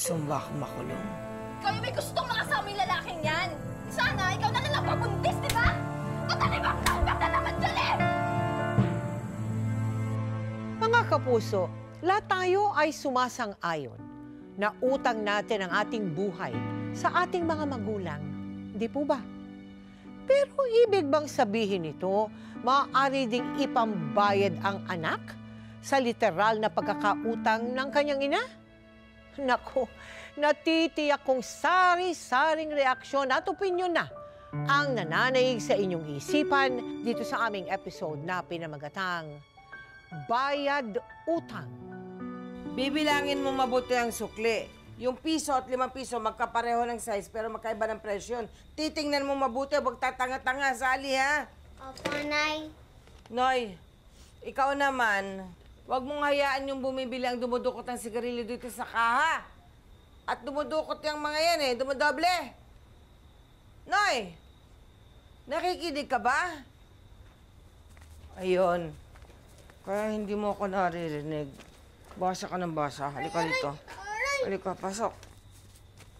Gusto mo ba akong makulong? Ikaw yung may gustong makasama yung lalaking yan. Sana ikaw na lang pabuntis, di ba? Totally bang tanggap na naman dyan eh! Mga kapuso, lahat tayo ay sumasang-ayon na utang natin ang ating buhay sa ating mga magulang. Hindi po ba? Pero ibig bang sabihin nito, maaari ding ipambayad ang anak sa literal na pagkakautang ng kanyang ina? Naku, natitiyak kong sari-saring reaksyon at opinyon na ang nananaig sa inyong isipan dito sa aming episode na pinamagatang Bayad Utang. Bibilangin mo mabuti ang sukli. Yung piso at 5 piso, magkapareho ng size pero magkaiba ng presyon. Titingnan mo mabuti, huwag tatanga-tanga, Sally, ha? Opo, Nay. Noy, ikaw naman, huwag mong hayaan yung bumibili ang dumudukot ng sigarilyo dito sa kaha. At dumudukot yung mga yan eh, dumudoble. Noy, nakikinig ka ba? Ayun. Kaya hindi mo ako naririnig. Basa ka ng basa. Halika dito. Halika, pasok.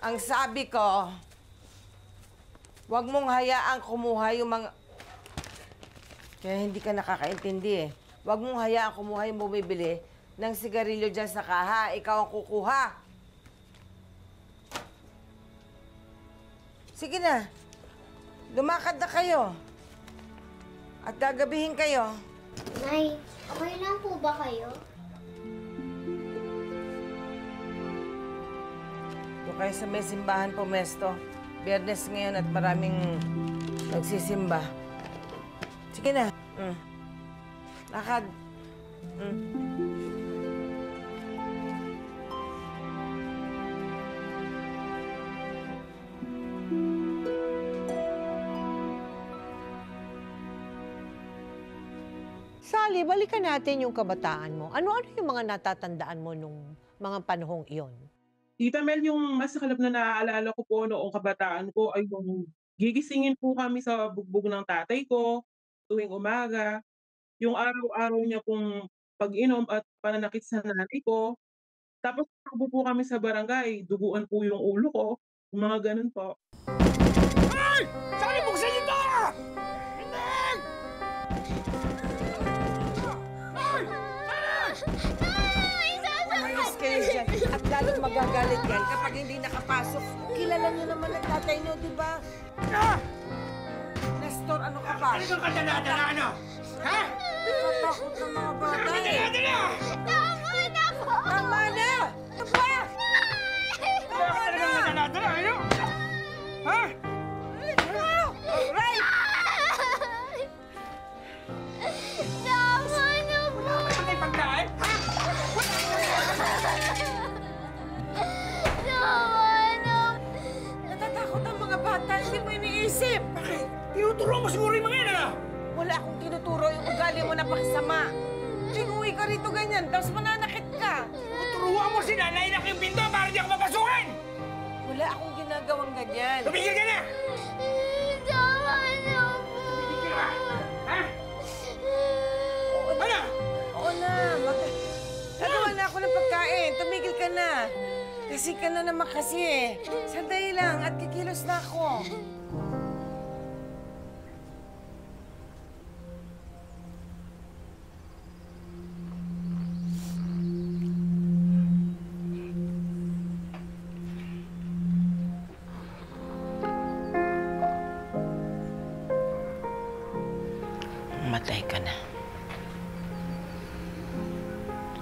Ang sabi ko, huwag mong hayaang kumuha yung mga... Kaya hindi ka nakakaintindi eh. Huwag mong hayaang kumuha yung bumibili ng sigarilyo dyan sa kaha. Ikaw ang kukuha. Sige na. Lumakad na kayo. At gagabihin kayo. Nay, okay lang po ba kayo? Doon kayo sa may simbahan po, Mesto. Biyernes ngayon at maraming nagsisimba. Sige na. Lakad. Sally, balikan natin yung kabataan mo. Ano-ano yung mga natatandaan mo nung mga panahong iyon? Tita Mel, yung masakalap na naaalala ko po noong kabataan ko ay yung gigisingin po kami sa bugbog ng tatay ko tuwing umaga. Yung araw-araw niya pong pag-inom at pananakit sa nanay ko. Tapos takbo po kami sa barangay, duguan po yung ulo ko, yung mga ganun po. Ay! Saan mo sa ito? Hindi! Umayos kayo dyan. At lalong magagalit yan kapag hindi nakapasok. Kilala niyo naman ang tatay niyo, di ba? Nestor, ano ka ba? Ano ka dala-dala, ano? Ha? Natatakot ng mga bata eh. Dala-dala! Tama na po! Tama na! Ano ba? Tama na! Dala-dala, ano? Ha? Right! Tama na po! Ano tayo pagkain? Ha? Tama na! Natatakot ang mga bata. Hindi mo iniisip. Bakit? Tinuturo mo siguro yung mga yan, ano? Wala akong tinuturo yung ugali mo na pakisama. Tinguwi ka rito ganyan, tapos mananakit ka. Turuan mo si nanay na yung pinto para di ako mapasukin! Wala akong ginagawang ganyan. Tumigil ka na! Tama na po! Tumigil ka! Ha? Oo na. Ano? Oo na. Nagawa na ako ng pagkain. Tumigil ka na. Kasi ka na naman kasi eh. Sandali lang at kikilos na ako. Matay ka na.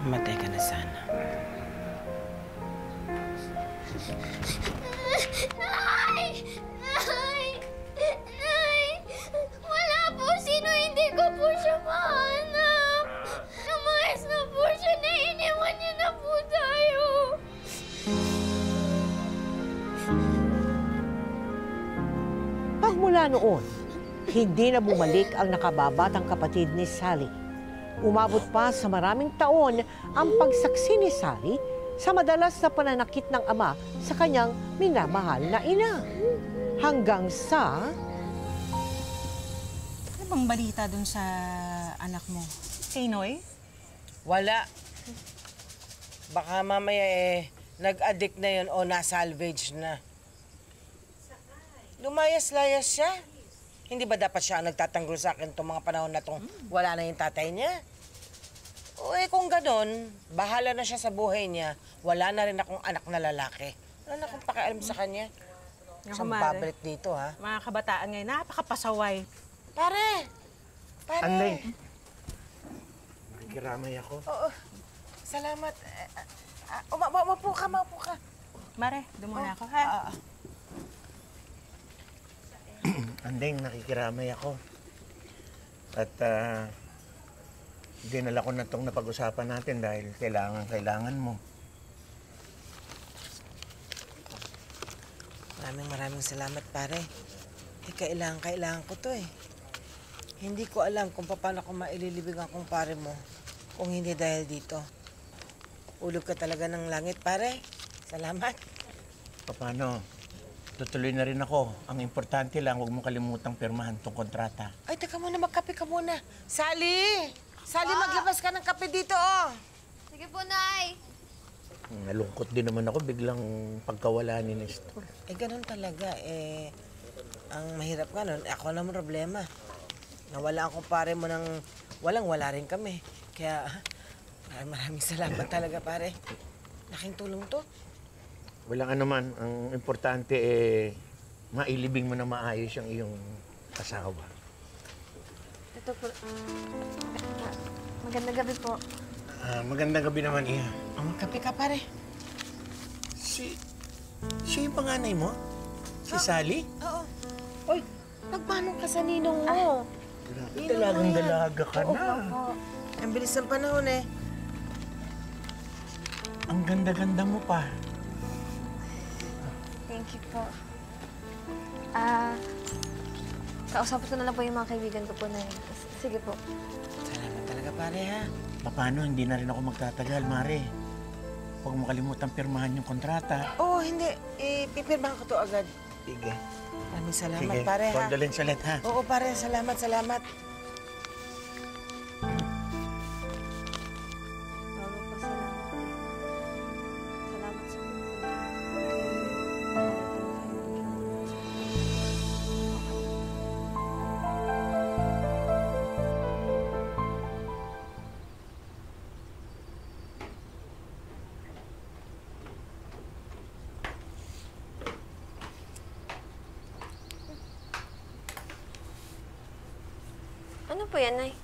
Matay ka na sana. Nay! Nay! Nay! Wala po sino hindi ko po siya mahanap. Lumayas na po siya na iniwan niya na po tayo. Pagmula noon, hindi na bumalik ang nakababatang kapatid ni Sally. Umabot pa sa maraming taon ang pagsaksi ni Sally sa madalas na pananakit ng ama sa kanyang minamahal na ina. Hanggang sa... Ano bang balita dun sa anak mo? Kay Noy? Wala. Baka mamaya nag-addict na yun o na-salvage na. Lumayas-layas siya. Hindi ba dapat siya ang nagtatanggol sa akin itong mga panahon na itong wala na yung tatay niya? O kung ganon, bahala na siya sa buhay niya. Wala na rin akong anak na lalaki. Wala na akong pakialam sa kanya. Siyang babalik dito, ha? Mga kabataan ngayon, napakapasaway. Pare! Pare! Anday. Nakikiramay ako. Oo. Salamat. Maupo ka, maupo ka. Mare, doon muna ako, ha? Anday, nakikiramay ako. At dinala ko na itong napag-usapan natin dahil kailangan mo. Maraming salamat, pare. Kailangan ko to, eh. Hindi ko alam kung paano ko maililibig ang kumpare mo kung hindi dahil dito. Ulog ka talaga ng langit, pare. Salamat. Paano? Tutuloy na rin ako. Ang importante lang, huwag mong kalimutang pirmahan tong kontrata. Ay, teka muna, magkape ka muna. Sally! Sally, maglabas ka ng kape dito, oh. Sige po, Nay. Nalungkot din naman ako, biglang pagkawala ni Nestor. Ganun talaga. Ang mahirap nga nun, ako naman problema. Nawala ang kumpare mo ng walang-wala rin kami. Kaya, maraming salamat talaga, pare. Laking tulong to. Walang anuman. Ang importante, mailibing mo na maayos yung iyong asawa. Ito po. Magandang gabi po. Magandang gabi naman, Iha. Magkape ka, pare. Siya yung panganay mo? Si Sally? Oo. Oy, nagmanong ka sa ninong mo. Grabe, dalagang-dalaga ka na. Ang bilis ng panahon, eh. Ang ganda-ganda mo pa. Thank you po. Kausapin ko na lang po yung mga kaibigan ko po na yun. Sige po. Salamat talaga, pare, ha? Paano? Hindi na rin ako magtatagal, Mare. Huwag mo kalimutan pirmahan yung kontrata. Oo, hindi. Pipirmahan ko to agad. Sige. Maraming salamat, Sige, pare, ha? condolence ulit, ha? Oo, pare. Salamat. Bago po, salamat. Salamat sa Ano po yan, Nay?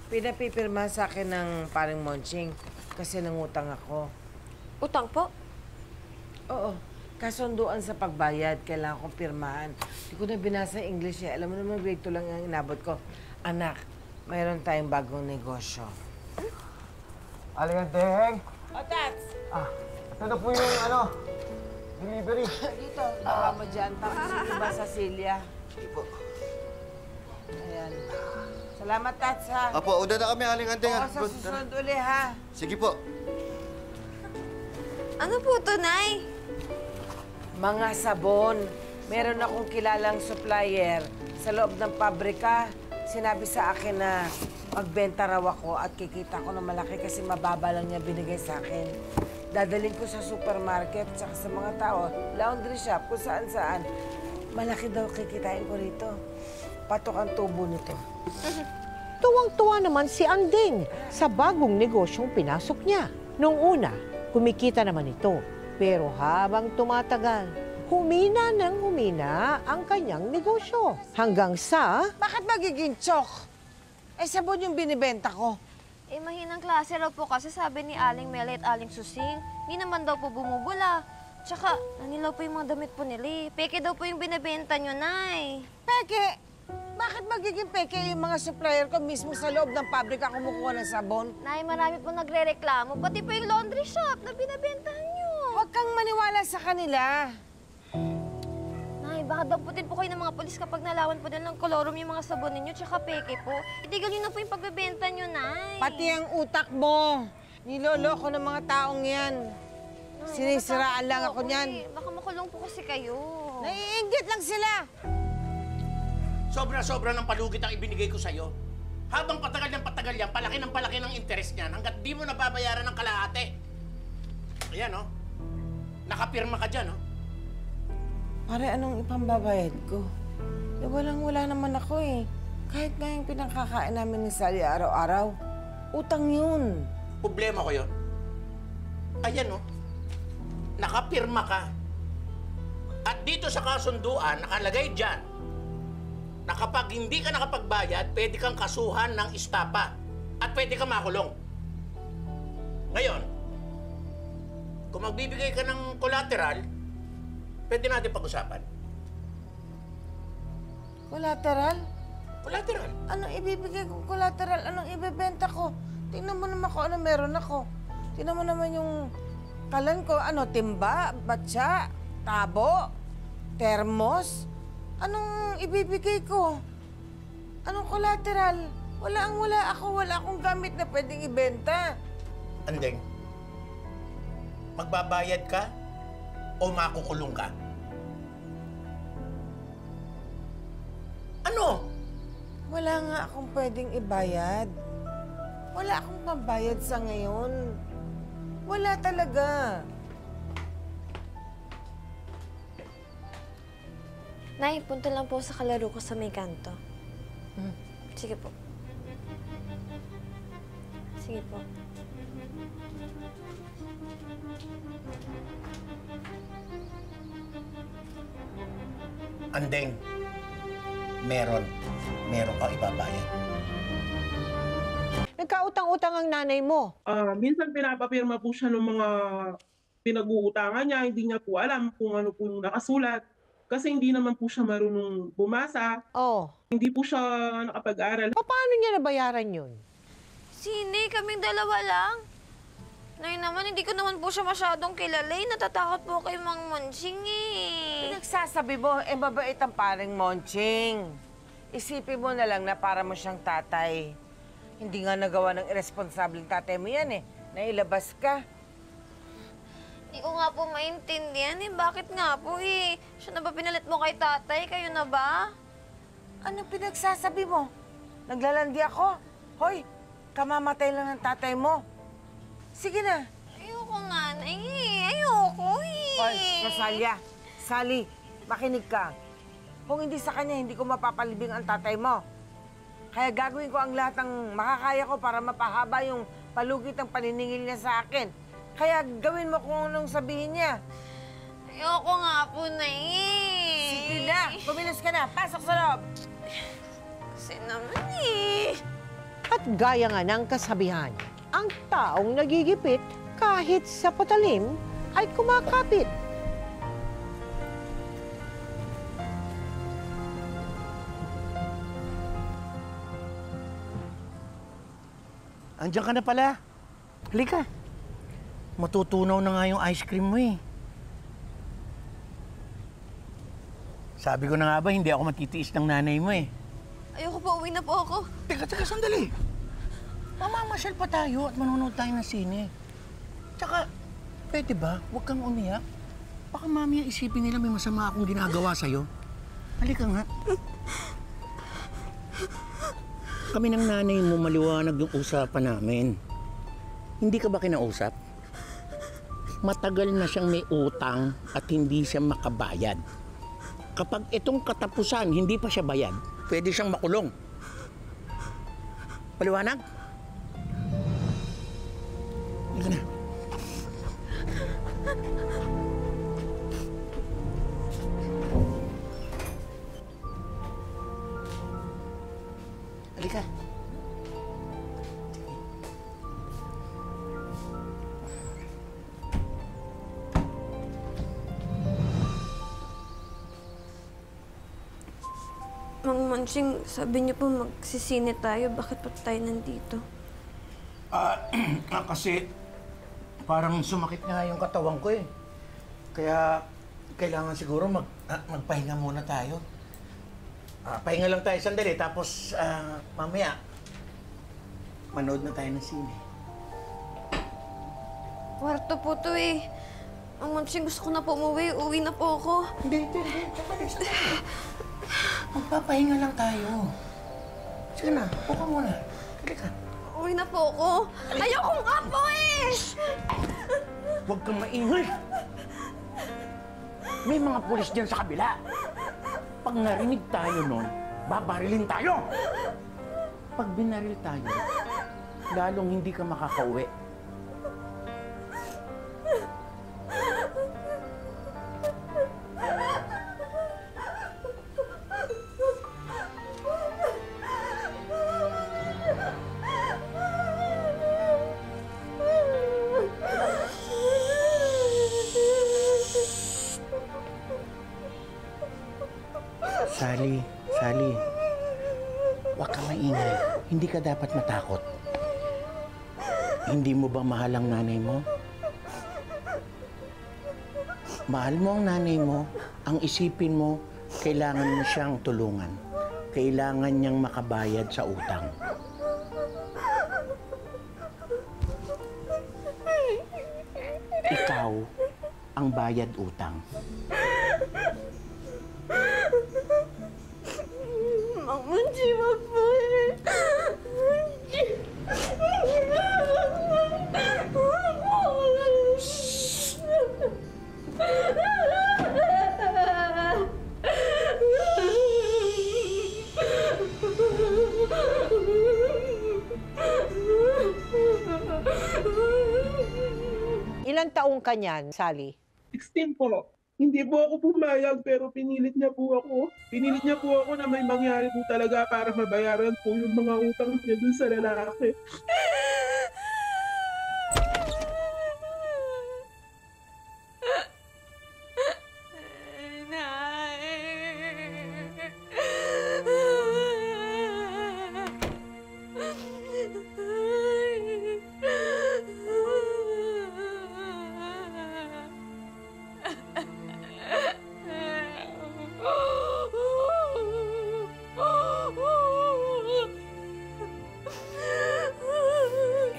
Pinapipirma sa akin ng paring Monching kasi nangutang ako. Utang po? Oo. Kasunduan sa pagbayad, kailangan kong pirmahan. Hindi ko na binasa yung English, eh. Alam mo naman, grade 2 lang ang inabot ko. Anak, mayroon tayong bagong negosyo. Aling-anteng! O, Tats! Ito na po yung delivery. Dito, baka mo dyan. Tapos yung iba sa Celia. Sige po. Ayan. Salamat, Tats, ha? Apo, una na kami, Aling-anteng. Oo, sa susunod uli, ha? Sige po. Ano po to, Nay? Mga sabon. Meron akong kilalang supplier sa loob ng pabrika. Sinabi sa akin na magbenta raw ako at kikita ko ng malaki kasi mababa lang niya binigay sa akin. Dadalhin ko sa supermarket at sa mga tao, laundry shop, kung saan-saan. Malaki daw kikitain ko rito. Patok ang tubo nito. Tuwang-tuwa naman si Anding sa bagong negosyong pinasok niya. Noong una, kumikita naman ito. Pero habang tumatagal, humina ng humina ang kanyang negosyo. Hanggang sa... Bakit magiging chok? Sabon yung binibenta ko. Mahinang klase raw po kasi sabi ni Aling Mela at Aling Susing, hindi naman daw po bumubula. Tsaka, nanilaw po yung mga damit po nila. Peke daw po yung binibenta nyo, Nay. Peke! Bakit magiging peke yung mga supplier ko mismo sa loob ng pabrika kumukuha ng sabon? Nay, marami po nagre-reklamo. Pati po yung laundry shop na binibentahan nyo. Huwag kang maniwala sa kanila. Nay, baka damputin po kayo ng mga polis kapag nalawan po nila ng kolorum yung mga sabon ninyo tsaka peke po. Itigil nyo na po yung pagbebenta nyo, Nay. Pati ang utak mo. Niloloko ng mga taong yan. Nay, Sinisiraan lang ako natatakot po niyan. Baka makulong po kasi kayo. Naiinggit lang sila. Sobra-sobra ng palugit ang ibinigay ko sa'yo. Habang patagal yan, palaki ng interest niyan hanggat di mo nababayaran ng kalahati. Ayan, oh. Nakapirma ka dyan, oh. Pare, anong ipambabayad ko? Eh, wala naman ako eh. Kahit nga yung pinakakain namin ni Sally araw-araw, utang yun. Problema ko yun. Ayan, oh. Nakapirma ka. At dito sa kasunduan, nakalagay dyan, na kapag hindi ka nakapagbayad, pwede kang kasuhan ng istapa at pwede kang makulong. Ngayon, kung magbibigay ka ng collateral, pwede natin pag-usapan. Collateral? Collateral? Anong ibibigay kong collateral? Anong ibebenta ko? Tingnan mo naman kung ano meron ako. Tingnan mo naman yung kalan ko. Ano, timba, batsa, tabo, termos. Anong ibibigay ko? Anong collateral? Wala akong gamit na pwedeng ibenta. Andeng, magbabayad ka o makukulong ka? Ano? Wala nga akong pwedeng ibayad. Wala akong pambayad sa ngayon. Wala talaga. Nay, punta lang po sa kalaro ko sa may kanto. Sige po. Sige po. Andeng, meron ka ibabayad. Nagkautang-utang ang nanay mo. Minsan pinapapirma po siya ng mga pinag-uutangan niya. Hindi niya po alam kung ano po yung nakasulat. Kasi hindi naman po siya marunong bumasa. Oh, Hindi po siya nakapag-aral. paano niya nabayaran yun? Sini, kaming dalawa lang. Nay naman, hindi ko naman po siya masyadong kilala. Natatakot po kay Mang Monching eh. Pinagsasabi mo, mabait ang paring Monching. Isipin mo na lang na para mo siyang tatay. Hindi nga nagawa ng irresponsableng tatay mo yan eh. Nailabas ka. Hindi ko nga po maintindihan eh. Bakit nga po eh? Siya na ba pinalit mo kay tatay? Kayo na ba? Anong pinagsasabi mo? Naglalandi ako? Hoy, kamamatay lang ng tatay mo. Sige na. Ayoko nga, Nay. Ayoko eh. Hoy, Rosalia, Sally, makinig ka. Kung hindi sa kanya, hindi ko mapapalibing ang tatay mo. Kaya gagawin ko ang lahat ng makakaya ko para mapahaba yung palugit ng paniningil niya sa akin. Kaya gawin mo kung anong sabihin niya. Ayoko nga po, Nay. Sige na, kumilos ka na. Pasok sa loob. Kasi naman eh. At gaya nga ng kasabihan, ang taong nagigipit kahit sa patalim ay kumakapit. Andiyan ka na pala. Halika. Matutunaw na nga yung ice cream mo eh. Sabi ko na nga ba, hindi ako matitiis ng nanay mo eh. Ayoko po, uwi na po ako. Teka, sandali. Mamamasyal pa tayo at manonood tayo ng sine. Tsaka, pwede ba? Huwag kang umiyak. Baka mamaya isipin nila may masama akong ginagawa sa'yo. Halika nga. Kami ng nanay mo maliwanag yung usapan namin. Hindi ka ba kinausap? Matagal na siyang may utang at hindi siya makabayad. Kapag itong katapusan, hindi pa siya bayad, pwede siyang makulong. Paliwanag? Halika na. Halika. Mang Monching, sabi niyo po magsisine tayo. Bakit pa tayo nandito? Kasi parang sumakit nga yung katawan ko eh. Kaya kailangan siguro magpahinga muna tayo. Pahinga lang tayo sandali, tapos mamaya manood na tayo ng sine. Kwarto po to eh. Mang Monching, gusto ko na po umuwi. Uwi na po ako. Hindi. Magpapahinga lang tayo. Sige na, upo muna. Halika. Uwi na po ako. Ayoko nga po eh! Huwag kang maingay! May mga pulis dyan sa kabila. Pag narinig tayo nun, babarilin tayo! Pag binaril tayo, lalong hindi ka makakauwi. Sally, huwag ka maingay. Hindi ka dapat matakot. Hindi mo ba mahal ang nanay mo? Mahal mo ang nanay mo, ang isipin mo, kailangan mo siyang tulungan. Kailangan niyang makabayad sa utang. Ikaw ang bayad utang. Munci, wag mo eh. Munci. Ilang taong ka niyan, Sally? 16 po. Hindi po ako pumayag pero pinilit niya po ako. Pinilit niya po ako na may mangyari po talaga para mabayaran po yung mga utang niya dun sa lalaki.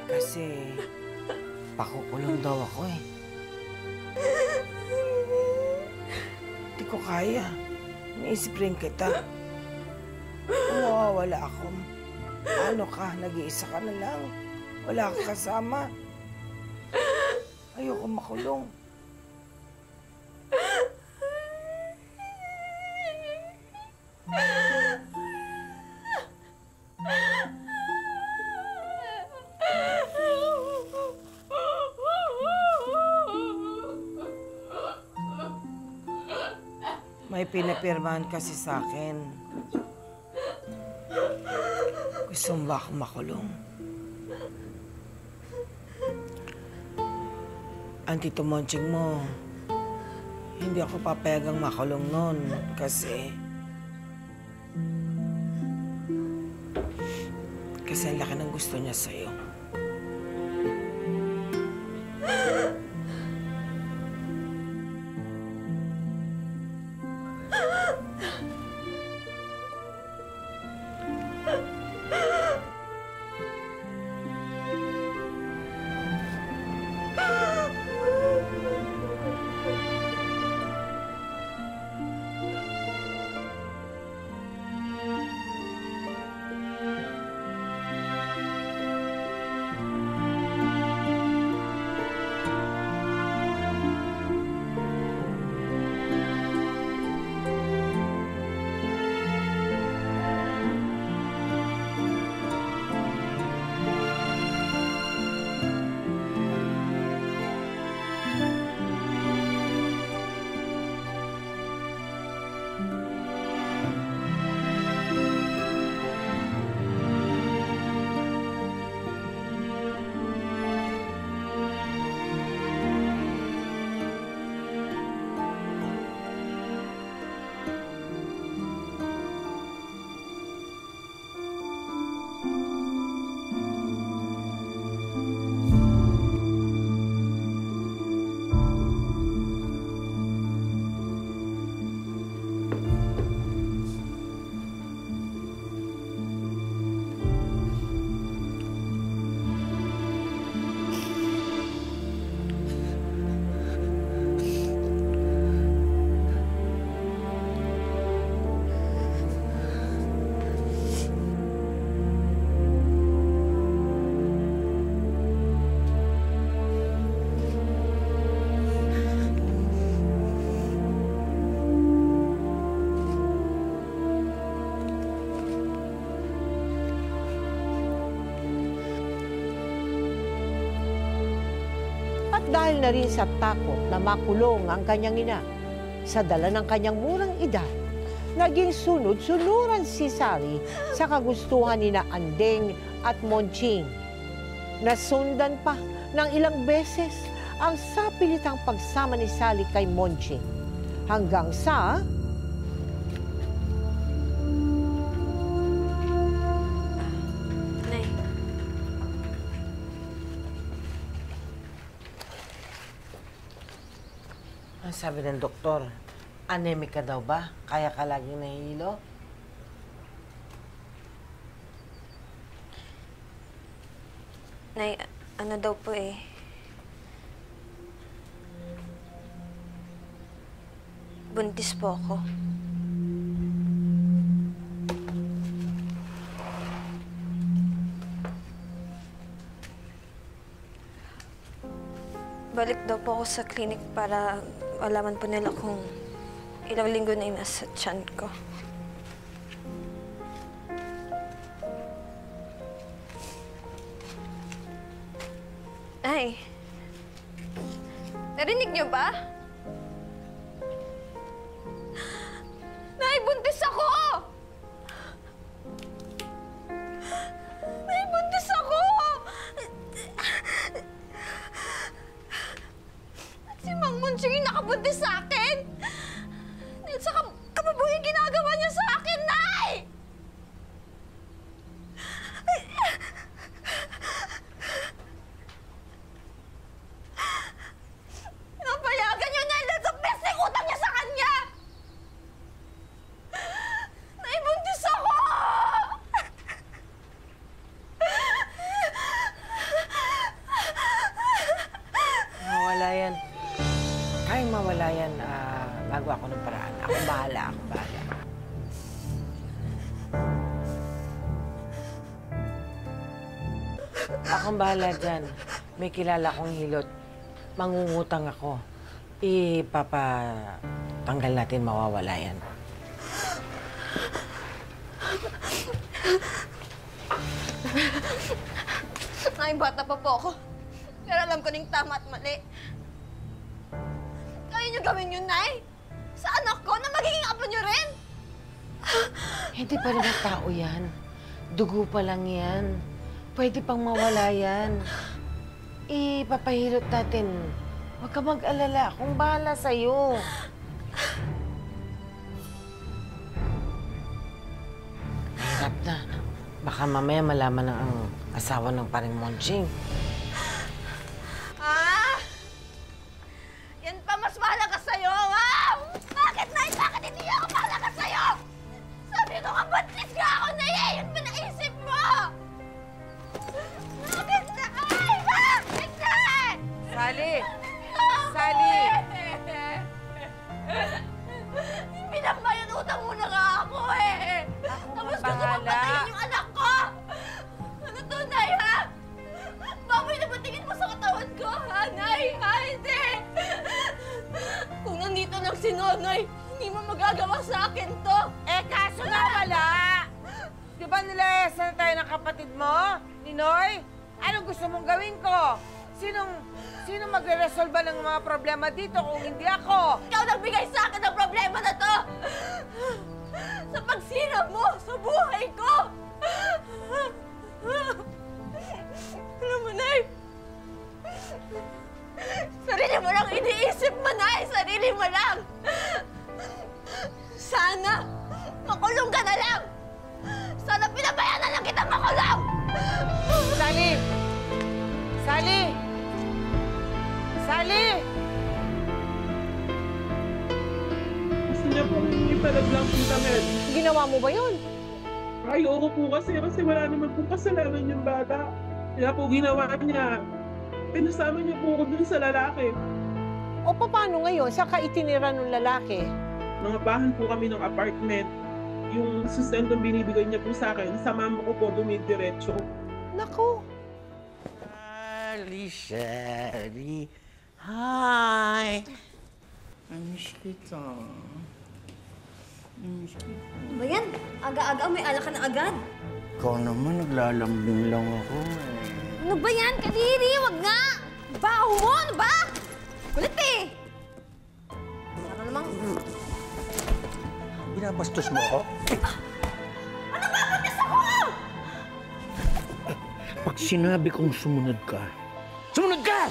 Kasi pakukulong daw ako eh. Hindi ko kaya. Naisip rin kita. Kung mawawala ako, ano ka, nag-iisa ka na lang. Wala kang kasama. Ayoko makulong. May pinapirmahan kasi sa akin. Gusto mo ba akong makulong? Ang Tito Monching mo, hindi ako papayagang makulong nun kasi ang laki ng gusto niya sa'yo. dahil na rin sa takot na makulong ang kanyang ina. Sa dala ng kanyang murang edad, naging sunod-sunuran si Sally sa kagustuhan ni na Andeng at Monching. Nasundan pa ng ilang beses ang sapilitang pagsama ni Sally kay Monching. Hanggang sa... Nay, Ang sabi ng doktor, anemic ka daw ba? Kaya ka laging nahihilo? Nay, ano daw po eh. Buntis po ako. Balik daw po ako sa clinic para malaman po nila kung ilang linggo na yung nasa tiyan ko. Ay, narinig niyo ba? Nay, buntis ako! Nay, buntis ako! Si Mang Monching yung nakabuntis sa akin! Dahil sa kababoy yung ginagawa niya sa akin, Nay! Napayagan niyo na dahil sa peseng utang niya sa kanya! Nay, buntis ako! Mawala yan. Kayang mawala yan. Bago ako ng paraan. Ako bahala, ako bahala. Akong bahala dyan. May kilala kong hilot. Mangungutang ako. Ipapatanggal natin, mawawala yan. Nay, bata pa po ako. Pero alam ko ning tama at mali. Kaya niyo gawin yun, Nay? Sa anak ko na magiging apo niyo rin? Hindi pa naman tao yan. Dugo pa lang yan. Pwede pang mawala yan. Ipapahilot natin. Huwag ka mag-alala. Akong bahala sa'yo. Mahirap na. Baka mamaya malaman ng ang asawa ng paring Monching. Ah! Yan pa mas mahalaga sa'yo, ha? Bakit, Nay? Bakit hindi ako mahalaga sa'yo? Sabi ko nga, buntis ka ako, Nay, eh! Yun ba naisip mo? Bakit, Nay? Bakit, Nay? Sally! Sally! Pinambayan utang mo na nga ako, eh! Tapos gusto mo patayin yung anak ko! Ano to, Nay, ha? Baboy na ba tingin mo sa katawan ko, ha, Nay? Ha, hindi! Kung nandito lang si Nonoy, hindi mo magagawa sa akin to! Eh, kaso nga wala! Di ba nilayasan tayo ng kapatid mo, Ninoy? Anong gusto mong gawin ko? Sinong magre-resolba ng mga problema dito kung hindi ako? Ikaw nagbigay sa akin ng problema na to! Sa pagsira mo sa buhay ko! Alam mo, Nay, sarili mo lang iniisip mo, Nay! Sarili mo lang! Sana makulong ka na lang! Sana pinabayaan na lang kita makulong! Sally! Sally! Sally! Gusto niya pong ipalag lang Tita Mel. Ginawa mo ba yun? Ayoko po kasi wala naman po kasalanan yung bata. Kaya po ginawa niya. Pinasama niya po ako dun sa lalaki. O paano ngayon? Saan ka itinira ng lalaki? Nangapahan po kami ng apartment. Yung sustentong binibigay niya po sa akin, sa mama ko po dumidiretso. Naku, Sally. Hi! Amiss kita. Ano ba yan? Aga-aga, may alak ka na agad. Ikaw naman, naglalambing lang ako eh. Ano ba yan, Kadiri? Wag nga! Baho mo! Ano ba? Kulit eh! Ano namang... Binabastos mo ako? Ano ba? Batis ako! Pag sinabi kong sumunod ka, sumunod ka!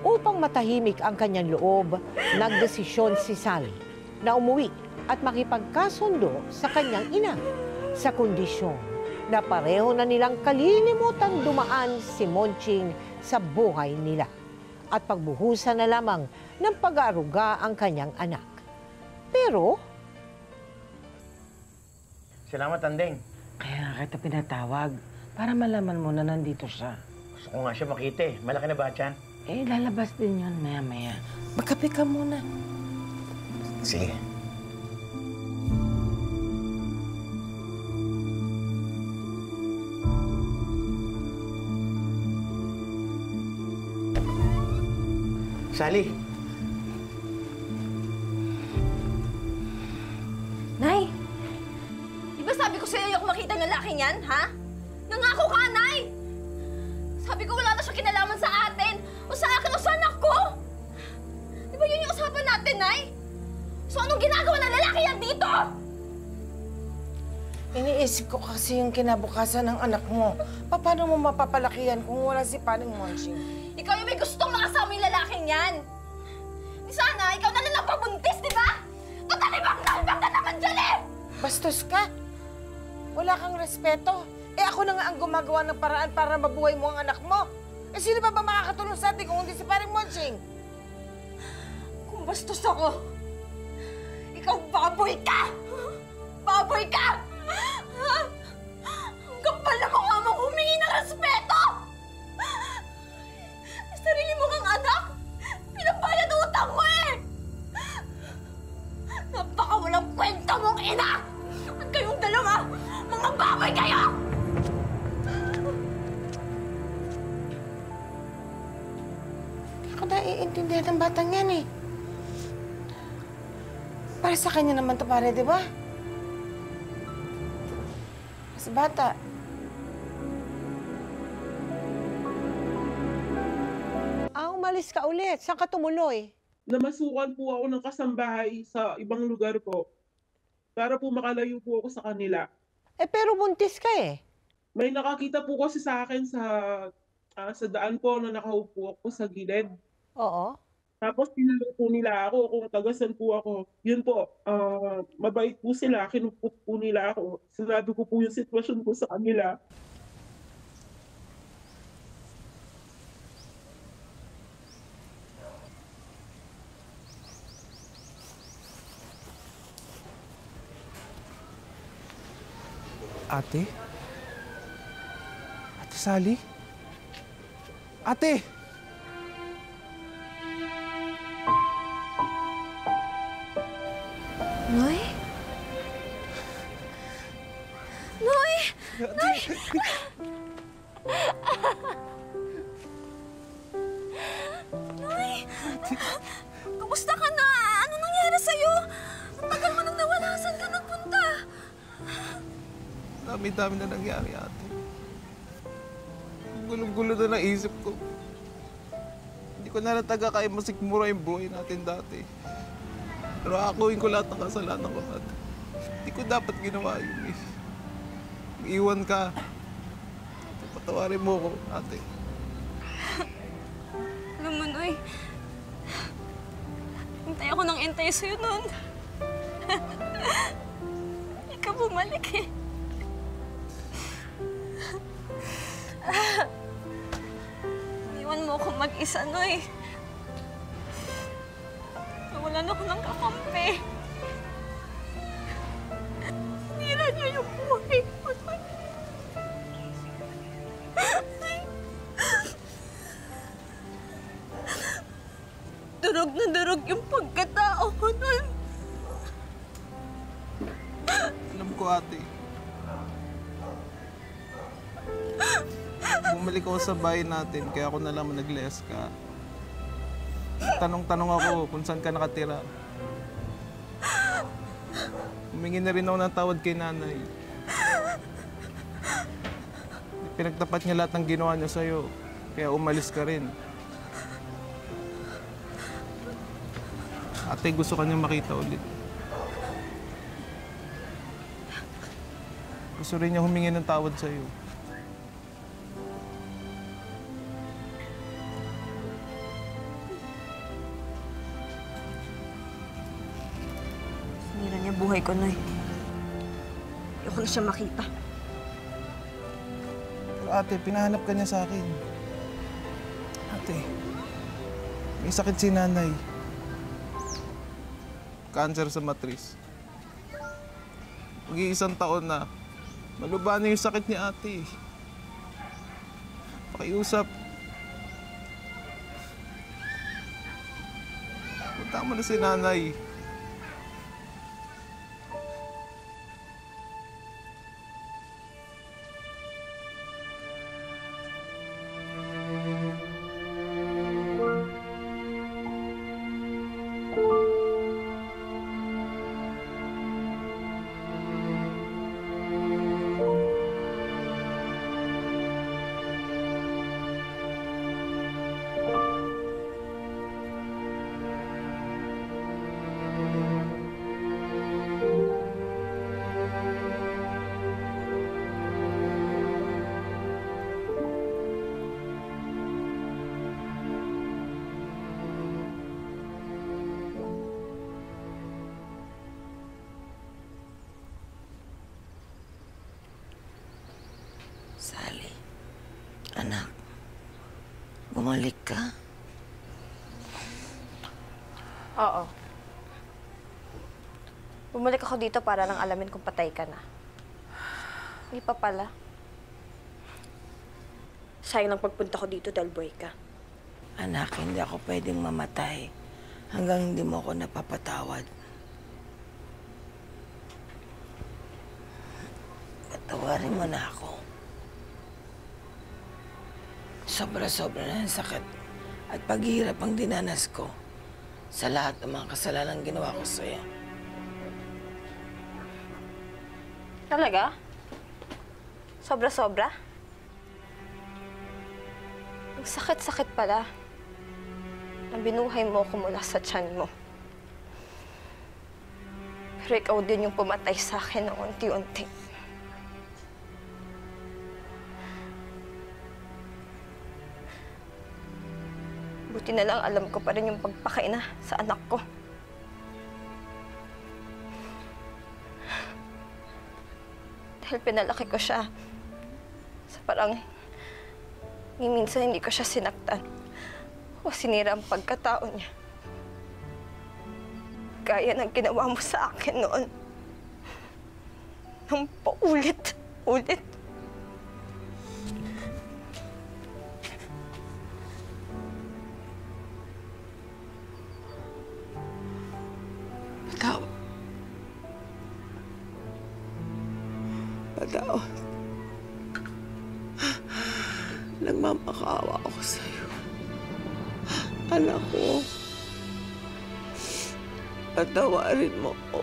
Upang matahimik ang kanyang loob, nagdesisyon si Sally na umuwi at makipagkasundo sa kanyang ina sa kondisyon na pareho na nilang kalilimutan dumaan si Monching sa buhay nila at pagbuhusan na lamang ng pag-aaruga ang kanyang anak. Pero, Salamat, Tandeng. Kaya kita pinatawag para malaman mo na nandito siya. Gusto ko nga siya makita eh. Malaki na ba, Chan? Eh, lalabas din yun maya-maya. Magkape ka muna. Sige. Sally, Nay! Di ba sabi ko sa'yo ayoko makita ng lalaking yan, ha? Nangako ka, Nay! Sabi ko wala na siya kinalaman sa atin, o sa akin, o sa anak ko! Di ba yun yung usapan natin, Nay? So anong ginagawa ng lalaki yan dito? Iniisip ko kasi yung kinabukasan ng anak mo. Paano mo mapapalaki yan kung wala si Paring Monching? Ikaw yung may gustong makasama yung lalaking yan! Di sana, ikaw na lang napabuntis, di ba? Total, ibang na naman dyan eh! Bastos ka! Wala kang respeto. Eh ako na nga ang gumagawa ng paraan para mabuhay mo ang anak mo. Eh sino ba makakatulong sa atin kung hindi si Paring Monching? Kung bastos ako, ikaw baboy ka! Baboy ka! Ha? Ang kapal na mukha mong humingi ng respeto! Sarili mo kang anak, pinabayad utang mo eh! Napaka walang kwenta mong ina! At kayong dalawa, mga baboy kayo! Hindi ko naiintindihan ng batang yan eh. Para sa kanya naman to pare, di ba? Sa bata. umalis ka ulit. Saan ka tumuloy? Namasukan po ako ng kasambahay sa ibang lugar po. Para po makalayo po ako sa kanila. Eh, pero buntis ka eh. May nakakita po kasi sa akin sa daan po na nakaupo ako sa gilid. Oo. Tapos tinanong po nila ako kung tagasan po ako. Yun po, mabait po sila, kinupot po nila ako. Sinabi ko po yung sitwasyon ko sa kanila. Ate? Ate Sally? Ate! Noy? Noy! Noy! Noy! Kumusta ka na? Ano nangyari sa'yo? Ang tagal mo nang nawala. Saan ka nagpunta? Dami-dami na nangyari, ate. Gulong-gulo na ng isip ko. Hindi ko na nataga kaya masikmura yung buhay natin dati. Pero akuin ko lahat ng kasalanan ko, ate. Hindi ko dapat ginawa yun eh. Iwan ka. Patawarin mo ko, ate. Alam mo, Noy, hintay ako ng hintay sa'yo noon. Hindi ka bumalik eh. Iwan mo ako mag-isa, Noy. Nawalan ako ng kakampi. niyo yung buhay ko. Durog na durog yung pagkatao ko nun. Alam ko, ate. Bumalik ako sa bahay natin, kaya ako na lang nag-less ka. Tanong-tanong ako kung saan ka nakatira. Humingi na rin ako ng tawad kay nanay. Pinagtapat niya lahat ng ginawa niya sa'yo, kaya umalis ka rin. Ate, gusto ka niya makita ulit. Gusto rin niya humingi ng tawad sa'yo. Sinira niya buhay ko, Nay. Ayoko na siya makita. Pero ate, pinahanap ka niya sa akin. Ate, may sakit si nanay. Cancer sa matris. Mag-iisang taon na. Malubhan na yung sakit ni ate. Pakiusap. Punta mo na si nanay. Sally, anak, bumalik ka? Oo. Bumalik ako dito para lang alamin kung patay ka na. Hindi pa pala. Sayang lang pagpunta ko dito dahil buhay ka. Anak, hindi ako pwedeng mamatay hanggang hindi mo ako napapatawad. Patawarin mo na ako. Sobra-sobra na ang sakit at paghihirap ang dinanas ko sa lahat ng mga kasalanan ginawa ko sa'yo. Talaga? Sobra-sobra? Ang sakit-sakit pala. Ang binuhay mo ko mula sa tiyan mo. Pero ikaw din yung pumatay sa akin ng unti-unti. Buti na lang alam ko pa rin yung pagpakaina sa anak ko. Dahil pinalaki ko siya sa parang minsan hindi ko siya sinaktan o sinira ang pagkatao niya. Gaya ng ginawa mo sa akin noon. Nang paulit-ulit. Patawad. Nagmamakaawa ako sa'yo. Anak ko, patawarin mo ako.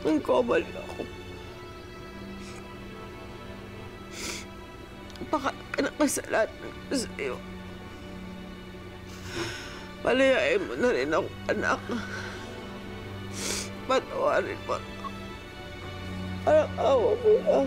Nagkamali ako. Baka nakasalanan ko sa'yo. Palayain mo na rin ako, anak. Patawarin mo na. Parang awa mo na.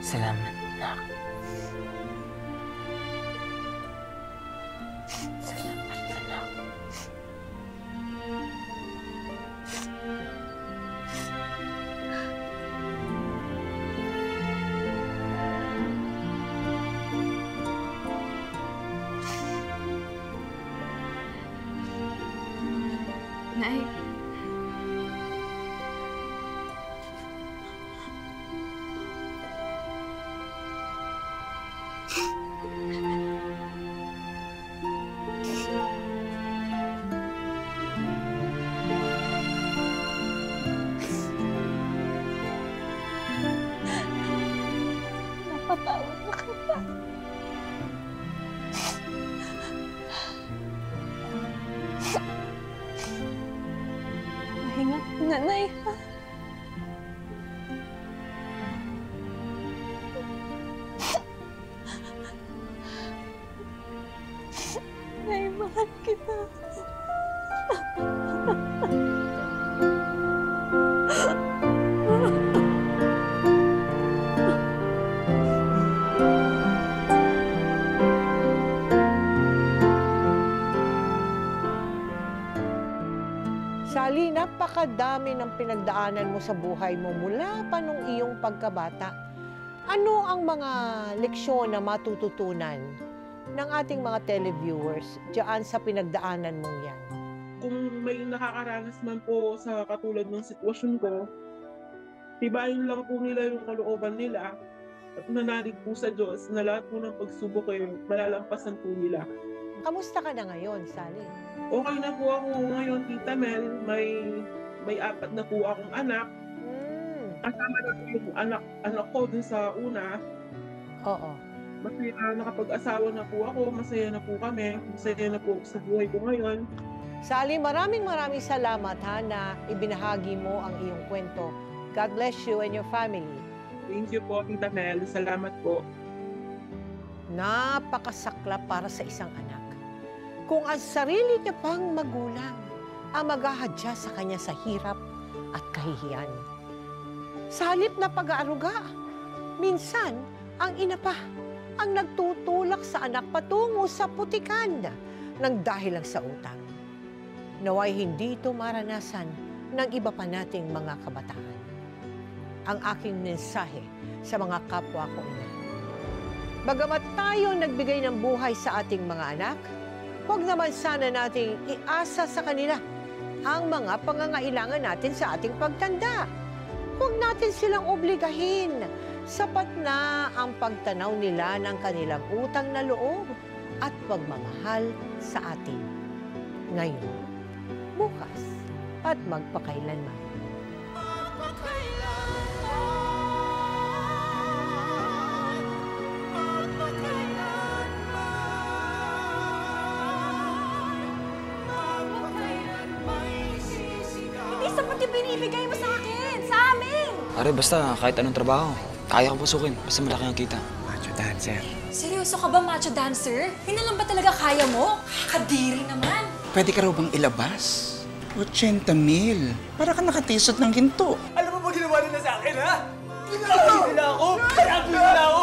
Salamat, anak. Salamat, anak. Nay. Napatawad na ka ba? Mahinga ka na, Nay, ha? Nay, mahal kita. Sally, napakadami ng pinagdaanan mo sa buhay mo mula pa nung iyong pagkabata. Ano ang mga leksyon na matututunan ng ating mga televiewers diyan sa pinagdaanan mong yan? Kung may nakakaranas man po sa katulad ng sitwasyon ko, tibayin lang po nila yung kalooban nila at manalig po sa Diyos na lahat po ng pagsubok ay malalampasan po nila. Kamusta ka na ngayon, Sally? Okay na po ako ngayon, Tita Mel. May 4 na po akong anak. Kasama na po yung anak ko dun sa una. Oo. Masaya nakapag-asawa na po ako, masaya na po kami, masaya na po sa buhay ko ngayon. Sally, maraming salamat ha na ibinahagi mo ang iyong kwento. God bless you and your family. Thank you po, Tita Mel. Salamat po. Napakasakla para sa isang anak. Kung ang sarili niya pang magulang ang maghahadya sa kanya sa hirap at kahihiyan. Sa halip na pag-aaruga, minsan ang ina pa ang nagtutulak sa anak patungo sa putikan ng dahil lang sa utang. Naway hindi ito maranasan ng iba pa nating mga kabataan. Ang aking mensahe sa mga kapwa ko ina. Bagamat tayo nagbigay ng buhay sa ating mga anak, huwag naman sana nating iasa sa kanila ang mga pangangailangan natin sa ating pagtanda. Huwag natin silang obligahin. Sapat na ang pagtanaw nila ng kanilang utang na loob at pagmamahal sa atin. Ngayon, bukas, at magpakailanman. Sapat yung binibigay mo sa akin, sa amin! Pare, basta kahit anong trabaho, kaya ko pasukin. Basta malaki ang kita. Macho dancer. Seryoso ka ba, macho dancer? Yun na lang ba talaga kaya mo? Kadiri naman! Pwede ka raw bang ilabas? 80,000. Para ka nakatisot ng ginto. Alam mo ba ginawa nila sa akin, ha? Ginawa nila ako! Grabe nila ako!